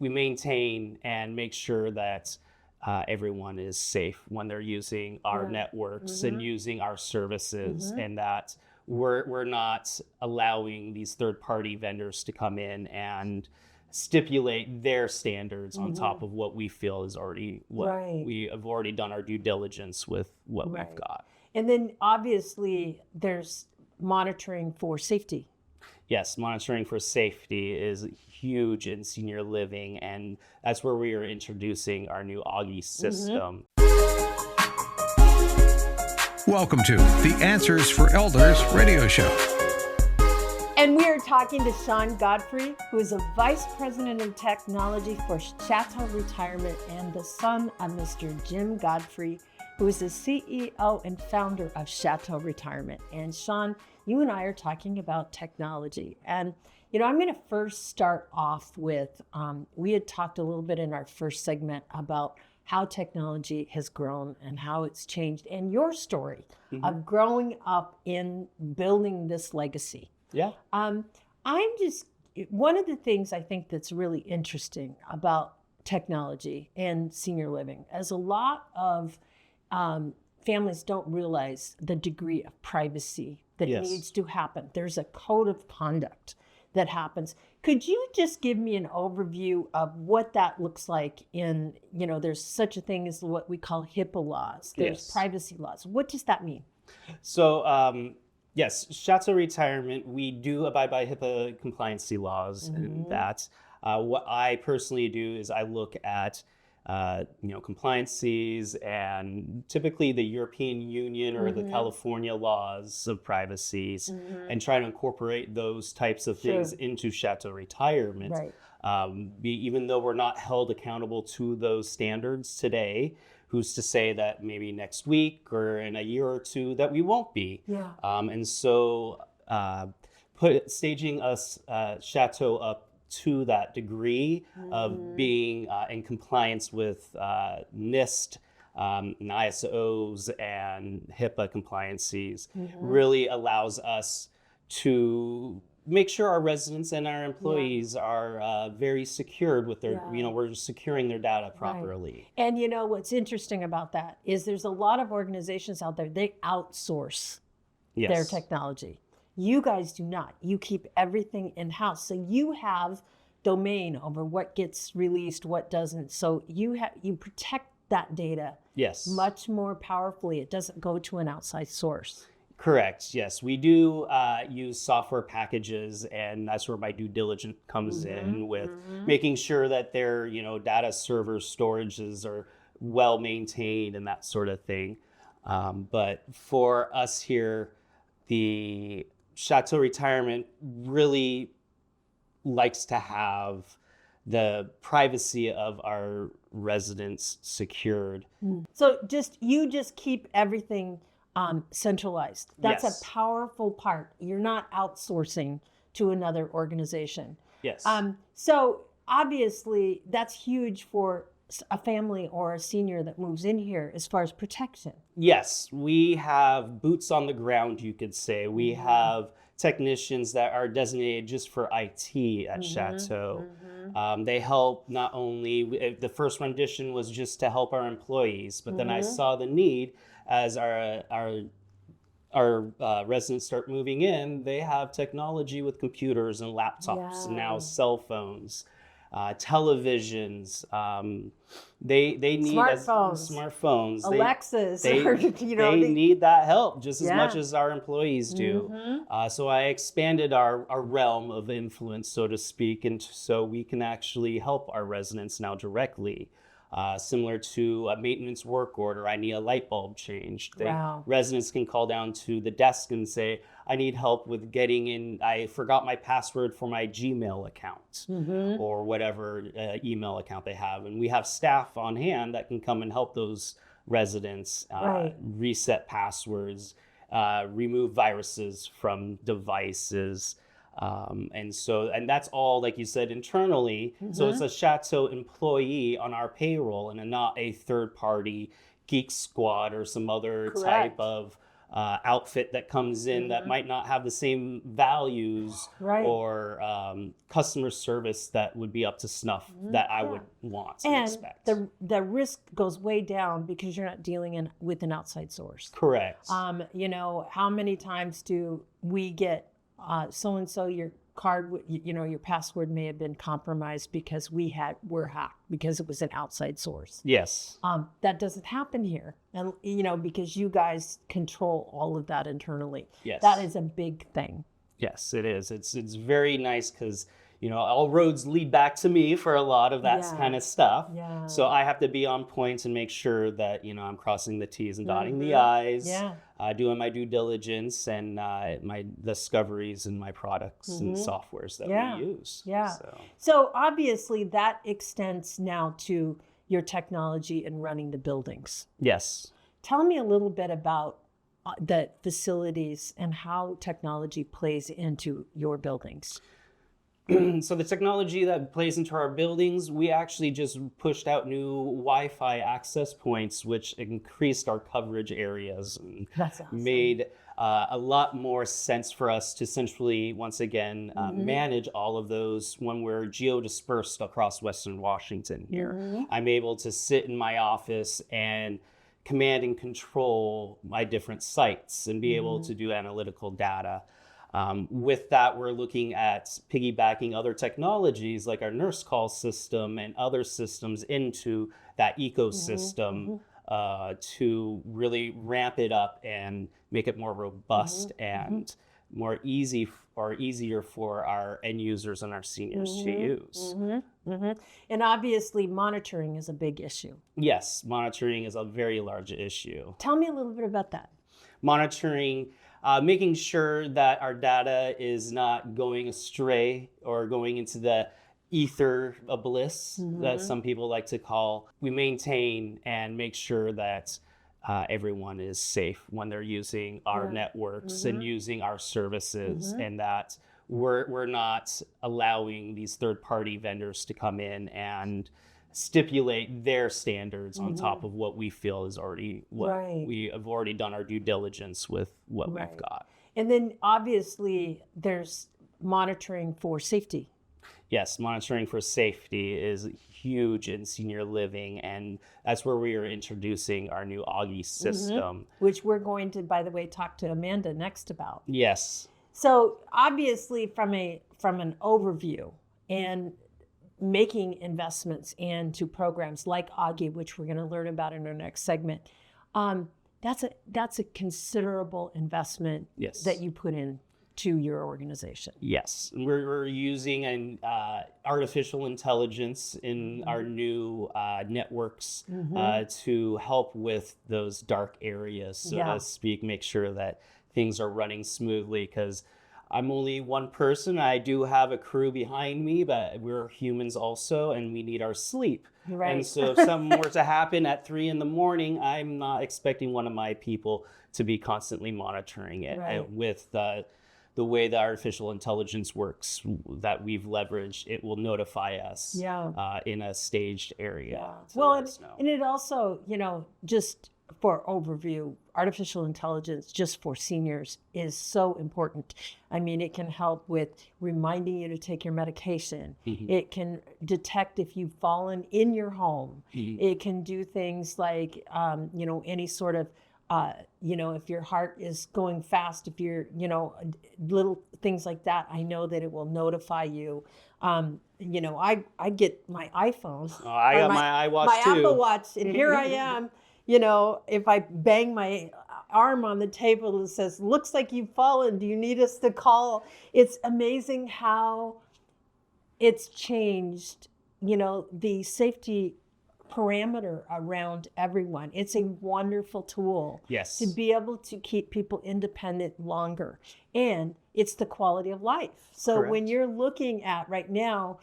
we maintain and make sure that everyone is safe when they're using our networks and using our services, and that we're not allowing these third-party vendors to come in and stipulate their standards on top of what we feel is already we have already done our due diligence with what we've got. And then obviously there's monitoring for safety. Yes, monitoring for safety is huge in senior living, and that's where we are introducing our new Augie system. Welcome to the Answers for Elders radio show. And we are talking to Sean Godfrey, who is a Vice President of Technology for Chateau Retirement and the son of Mr. Jim Godfrey, who is the CEO and founder of Chateau Retirement. And Sean, you and I are talking about technology. And, you know, I'm going to first start off with, we had talked a little bit in our first segment about how technology has grown and how it's changed, and your story of growing up in building this legacy. Yeah. I'm just, one of the things I think that's really interesting about technology and senior living, as a lot of families don't realize the degree of privacy that needs to happen. There's a code of conduct that happens. Could you just give me an overview of what that looks like in, you know, there's such a thing as what we call HIPPA laws. There's privacy laws. What does that mean? So, yes, Chateau Retirement, we do abide by HIPAA compliancy laws, and that what I personally do is I look at compliancies and typically the European Union or the California laws of privacy, and try to incorporate those types of things into Chateau Retirement. Even though we're not held accountable to those standards today, who's to say that maybe next week or in a year or two that we won't be? And so staging us Chateau up to that degree of being in compliance with NIST, and ISOs and HIPAA compliances really allows us to make sure our residents and our employees are very secured with their, we're securing their data properly. And you know, what's interesting about that is there's a lot of organizations out there, they outsource their technology. You guys do not. You keep everything in-house. So you have domain over what gets released, what doesn't. So you protect that data much more powerfully. It doesn't go to an outside source. Correct. Yes, we do use software packages, and that's where my due diligence comes in with making sure that their data server storages are well maintained and that sort of thing. But for us here, the Chateau Retirement really likes to have the privacy of our residents secured. So you just keep everything centralized. That's a powerful part. You're not outsourcing to another organization. Yes. So obviously that's huge for a family or a senior that moves in here as far as protection. Yes, we have boots on the ground, you could say. We have technicians that are designated just for IT at Chateau. They help not only, the first rendition was just to help our employees, but then I saw the need as our residents start moving in. They have technology with computers and laptops and now cell phones. Televisions, they need smartphones. Alexas, They need that help just as much as our employees do. So I expanded our realm of influence, so to speak, and so we can actually help our residents now directly. Similar to a maintenance work order, I need a light bulb changed. Residents can call down to the desk and say, I need help with getting in, I forgot my password for my Gmail account or whatever email account they have. And we have staff on hand that can come and help those residents reset passwords, remove viruses from devices. And that's all, like you said, internally. So it's a Chateau employee on our payroll and not a third party Geek Squad or some other type of outfit that comes in that might not have the same values or customer service that would be up to snuff that I would want and expect. The risk goes way down because you're not dealing with an outside source. Correct. You know, how many times do we get so-and-so, your card, you know, your password may have been compromised because we're hacked because it was an outside source. Yes. That doesn't happen here. And, you know, because you guys control all of that internally. Yes. That is a big thing. Yes, it is. It's very nice because, you know, all roads lead back to me for a lot of that kind of stuff. Yeah. So I have to be on point and make sure that, you know, I'm crossing the T's and dotting the I's, doing my due diligence and my discoveries in my products and softwares that we use. Yeah. So obviously that extends now to your technology and running the buildings. Yes. Tell me a little bit about the facilities and how technology plays into your buildings. So the technology that plays into our buildings, we actually just pushed out new Wi-Fi access points, which increased our coverage areas and That's awesome. made a lot more sense for us to centrally, once again, manage all of those when we're geo-dispersed across Western Washington here. I'm able to sit in my office and command and control my different sites and be able to do analytical data. With that, we're looking at piggybacking other technologies like our nurse call system and other systems into that ecosystem to really ramp it up and make it more robust and more easier for our end users and our seniors to use. And obviously monitoring is a big issue. Yes, monitoring is a very large issue. Tell me a little bit about that. Monitoring, making sure that our data is not going astray or going into the ether of bliss that some people like to call. We maintain and make sure that everyone is safe when they're using our networks and using our services, and that we're not allowing these third-party vendors to come in and stipulate their standards on top of what we feel is already we have already done our due diligence with what we've got. And then obviously there's monitoring for safety. Yes, monitoring for safety is huge in senior living, and that's where we are introducing our new Augie system. Which we're going to, by the way, talk to Amanda next about. Yes. So obviously from an overview and making investments into programs like Augie, which we're going to learn about in our next segment, that's a considerable investment that you put in to your organization. Yes, we're using an artificial intelligence in our new networks to help with those dark areas, so to speak, make sure that things are running smoothly, because I'm only one person. I do have a crew behind me, but we're humans also, and we need our sleep. Right. And so if something were to happen at 3 a.m, I'm not expecting one of my people to be constantly monitoring it. Right. With the way the artificial intelligence works that we've leveraged, it will notify us in a staged area. Well, and it also, just for overview, artificial intelligence just for seniors is so important. I mean, it can help with reminding you to take your medication. It can detect if you've fallen in your home. It can do things like, any sort of, if your heart is going fast, if you're, little things like that, I know that it will notify you. I get my iPhone. Oh, I got my iWatch my too. My Apple Watch, and here I am. If I bang my arm on the table, it says, "Looks like you've fallen. Do you need us to call?" It's amazing how it's changed, the safety parameter around everyone. It's a wonderful tool to be able to keep people independent longer. And it's the quality of life. So when you're looking at right now,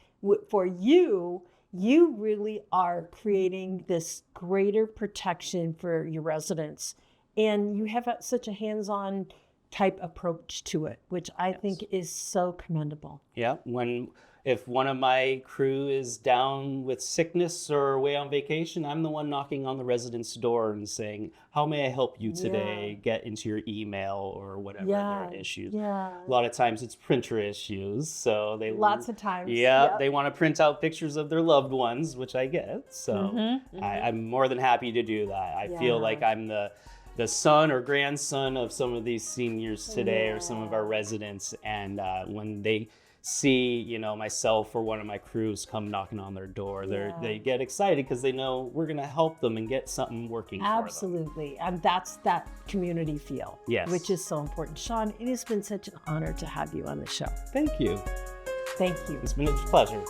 for you really are creating this greater protection for your residents. And you have such a hands-on type approach to it, which I think is so commendable. Yeah, when if one of my crew is down with sickness or away on vacation, I'm the one knocking on the resident's door and saying, how may I help you today? Get into your email or whatever their issues. A lot of times it's printer issues. So lots of times. They want to print out pictures of their loved ones, which I get. So I'm more than happy to do that. I feel like I'm the son or grandson of some of these seniors today or some of our residents. And when they see, you know, myself or one of my crews come knocking on their door, they get excited because they know we're going to help them and get something working for them. Absolutely. And that's that community feel, which is so important. Sean, it has been such an honor to have you on the show. Thank you. Thank you. It's been a pleasure.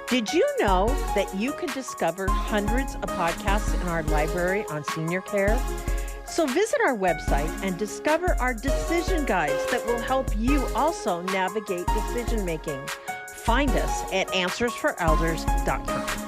Did you know that you can discover hundreds of podcasts in our library on senior care? So visit our website and discover our decision guides that will help you also navigate decision making. Find us at answersforelders.com.